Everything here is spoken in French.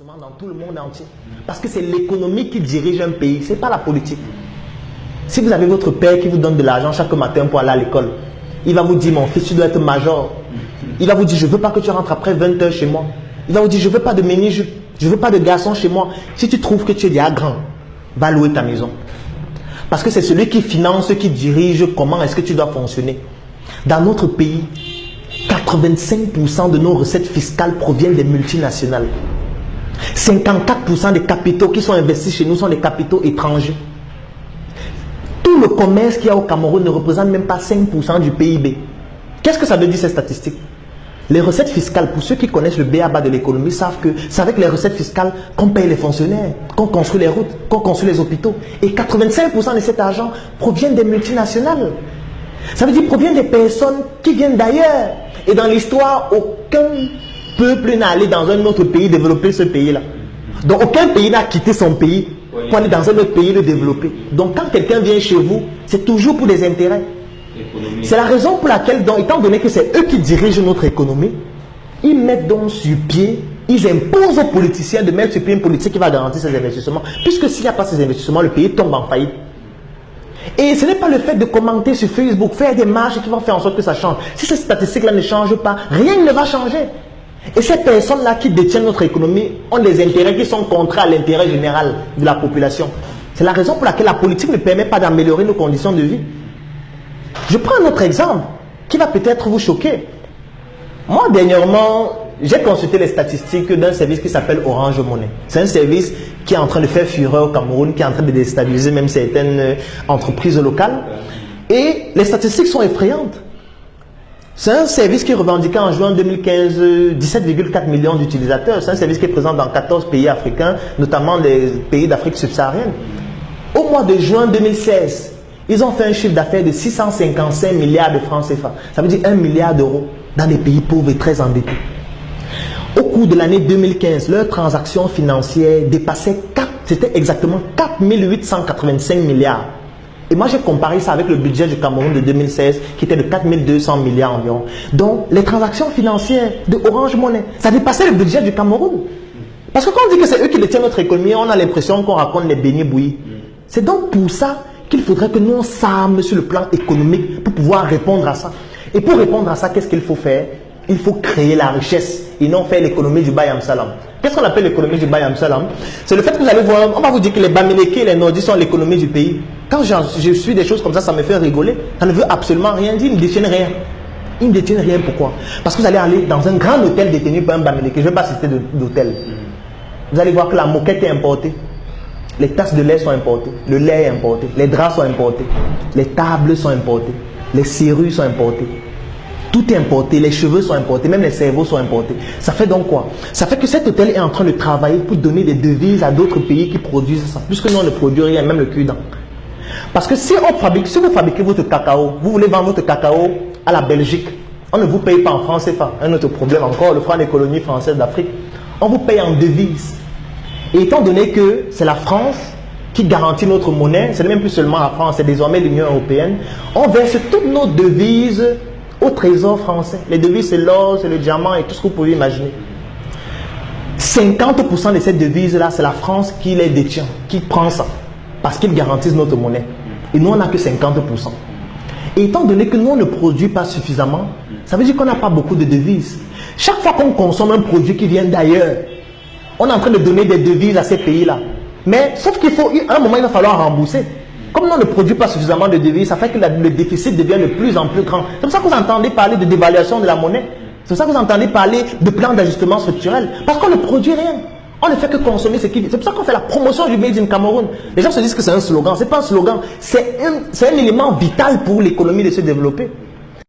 dans tout le monde entier. Parce que c'est l'économie qui dirige un pays, ce n'est pas la politique. Si vous avez votre père qui vous donne de l'argent chaque matin pour aller à l'école, il va vous dire, mon fils, tu dois être major. Il va vous dire, je ne veux pas que tu rentres après 20 h chez moi. Il va vous dire, je ne veux pas de mini-jupe, je ne veux pas de garçon chez moi. Si tu trouves que tu es déjà grand, va louer ta maison. Parce que c'est celui qui finance, qui dirige comment est-ce que tu dois fonctionner. Dans notre pays, 85% de nos recettes fiscales proviennent des multinationales. 54% des capitaux qui sont investis chez nous sont des capitaux étrangers. Tout le commerce qu'il y a au Cameroun ne représente même pas 5% du PIB. Qu'est-ce que ça veut dire ces statistiques? Les recettes fiscales, pour ceux qui connaissent le b.a.-ba de l'économie, savent que c'est avec les recettes fiscales qu'on paye les fonctionnaires, qu'on construit les routes, qu'on construit les hôpitaux. Et 85% de cet argent proviennent des multinationales. Ça veut dire provient des personnes qui viennent d'ailleurs. Et dans l'histoire, aucun peuple n'a allé dans un autre pays développer ce pays-là. Donc aucun pays n'a quitté son pays pour aller dans un autre pays le développer. Donc quand quelqu'un vient chez vous, c'est toujours pour des intérêts. C'est la raison pour laquelle, donc, étant donné que c'est eux qui dirigent notre économie, ils mettent donc sur pied, ils imposent aux politiciens de mettre sur pied une politique qui va garantir ces investissements. Puisque s'il n'y a pas ces investissements, le pays tombe en faillite. Et ce n'est pas le fait de commenter sur Facebook, faire des marches qui vont faire en sorte que ça change. Si ces statistiques-là ne changent pas, rien ne va changer. Et ces personnes-là qui détiennent notre économie ont des intérêts qui sont contraires à l'intérêt général de la population. C'est la raison pour laquelle la politique ne permet pas d'améliorer nos conditions de vie. Je prends un autre exemple qui va peut-être vous choquer. Moi, dernièrement, j'ai consulté les statistiques d'un service qui s'appelle Orange Money. C'est un service qui est en train de faire fureur au Cameroun, qui est en train de déstabiliser même certaines entreprises locales. Et les statistiques sont effrayantes. C'est un service qui revendiquait en juin 2015 17,4 millions d'utilisateurs. C'est un service qui est présent dans 14 pays africains, notamment les pays d'Afrique subsaharienne. Au mois de juin 2016, ils ont fait un chiffre d'affaires de 655 milliards de francs CFA. Ça veut dire 1 milliard d'euros dans des pays pauvres et très endettés. Au cours de l'année 2015, leurs transactions financières dépassaient c'était exactement 4 885 milliards. Et moi, j'ai comparé ça avec le budget du Cameroun de 2016, qui était de 4 200 milliards environ. Donc, les transactions financières de Orange Money, ça dépassait le budget du Cameroun. Parce que quand on dit que c'est eux qui détiennent notre économie, on a l'impression qu'on raconte les beignets bouillis. C'est donc pour ça qu'il faudrait que nous on s'arme sur le plan économique pour pouvoir répondre à ça. Et pour répondre à ça, qu'est-ce qu'il faut faire? Il faut créer la richesse et non faire l'économie du Bayam Salam. Qu'est-ce qu'on appelle l'économie du Bayam Salam? C'est le fait que vous allez voir, on va vous dire que les Bamileke et les Nordis sont l'économie du pays. Quand je suis des choses comme ça me fait rigoler. Ça ne veut absolument rien dire, ils ne détiennent rien. Ils ne détiennent rien, pourquoi? Parce que vous allez aller dans un grand hôtel détenu par un Bamileke, je ne vais pas citer d'hôtel. Vous allez voir que la moquette est importée. Les tasses de lait sont importées, le lait est importé, les draps sont importés, les tables sont importées, les serrures sont importées. Tout est importé, les cheveux sont importés, même les cerveaux sont importés. Ça fait donc quoi? Ça fait que cet hôtel est en train de travailler pour donner des devises à d'autres pays qui produisent ça. Puisque nous, on ne produit rien, même le cul-dent. Parce que si vous fabriquez votre cacao, vous voulez vendre votre cacao à la Belgique, on ne vous paye pas en francs CFA. Un autre problème encore, le franc d'économie française d'Afrique. On vous paye en devises. Et étant donné que c'est la France qui garantit notre monnaie, ce n'est même plus seulement la France, c'est désormais l'Union européenne, on verse toutes nos devises au trésor français. Les devises, c'est l'or, c'est le diamant et tout ce que vous pouvez imaginer. 50% de ces devises-là, c'est la France qui les détient, qui prend ça, parce qu'ils garantissent notre monnaie. Et nous, on n'a que 50%. Et étant donné que nous, on ne produit pas suffisamment, ça veut dire qu'on n'a pas beaucoup de devises. Chaque fois qu'on consomme un produit qui vient d'ailleurs, on est en train de donner des devises à ces pays-là. Mais sauf qu'il faut, à un moment, il va falloir rembourser. Comme on ne produit pas suffisamment de devises, ça fait que le déficit devient de plus en plus grand. C'est pour ça que vous entendez parler de dévaluation de la monnaie. C'est pour ça que vous entendez parler de plan d'ajustement structurel. Parce qu'on ne produit rien. On ne fait que consommer ce qui vient. C'est pour ça qu'on fait la promotion du Made in Cameroun. Les gens se disent que c'est un slogan. Ce n'est pas un slogan. C'est un élément vital pour l'économie de se développer.